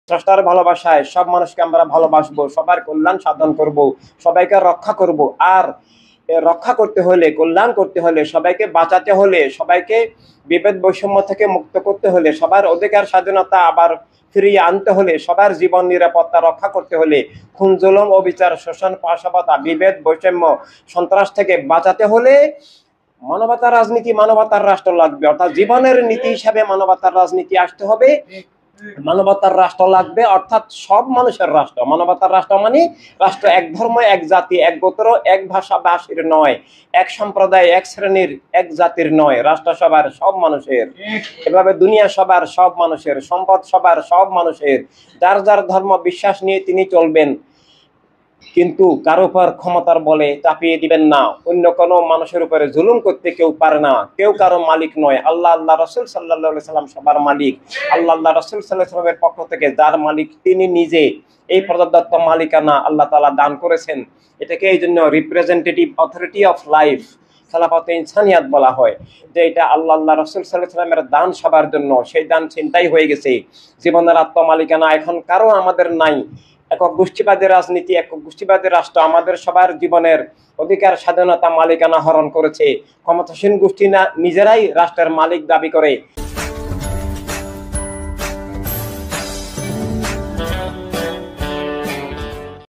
স্রষ্টার ভালোবাসায় সব মানুষকে আমরা ভালোবাসবো, সবার কল্যাণ সাধন করব, সবাইকে রক্ষা করব। আর রক্ষা করতে হলে, কল্যাণ করতে হলে, সবাইকে বাঁচাতে হলে, সবাইকে বিভেদ বৈষম্য থেকে মুক্ত করতে হলে, সবার অধিকার স্বাধীনতা আবার ফিরিয়ে আনতে হলে, সবার জীবন নিরাপত্তা রক্ষা করতে হলে, খুন জুলুম অবিচার শোষণ পাশবতা বিভেদ বৈষম্য সন্ত্রাস থেকে বাঁচাতে হলে মানবতার রাজনীতি, মানবতার রাষ্ট্র লাগবে। অর্থাৎ জীবনের নীতি হিসাবে মানবতার রাজনীতি আসতে হবে, মানবতার রাষ্ট্র লাগবে, অর্থাৎ সব মানুষের রাষ্ট্র। মানবতার রাষ্ট্র মানে রাষ্ট্র এক ধর্ম, এক জাতি, এক গোত্র, এক ভাষা ভাষীর নয়, এক সম্প্রদায়, এক শ্রেণীর, এক জাতির নয়। রাষ্ট্র সবার, সব মানুষের। এভাবে দুনিয়া সবার, সব মানুষের। সম্পদ সবার, সব মানুষের। যার যার ধর্ম বিশ্বাস নিয়ে তিনি চলবেন, কিন্তু কারো উপর ক্ষমতার বলে চাপিয়ে দিবেন না। অন্য কোনো মানুষের উপরে জুলুম করতে কেউ পারে না। কেউ কারো মালিক নয়। আল্লাহ রসুল সাল্লাল্লাহু সাল্লাম সবার মালিক। আল্লাহ রসুল সাল্লাল্লাহু সাল্লামের পক্ষ থেকে যার মালিক তিনি নিজে। এই প্রদত্ত মালিকানা আল্লাহ তাআলা দান করেছেন। এটাকে এই জন্য রিপ্রেজেন্টেটিভ অথরিটি অফ লাইফ, খেলাফতে ইনসানিয়াত বলা হয়। যে এটা আল্লাহ রসুল সাল্লাল্লাহু সাল্লামের দান সবার জন্য। সেই দান ছিনতাই হয়ে গেছে। জীবনের আত্মমালিকানা এখন কারো আমাদের নাই। একক গোষ্ঠীবাদী রাজনীতি, একক গোষ্ঠীবাদী রাষ্ট্র আমাদের সবার জীবনের অধিকার স্বাধীনতা মালিকানা হরণ করেছে। ক্ষমতাসীন গোষ্ঠী না নিজেরাই রাষ্ট্রের মালিক দাবি করে।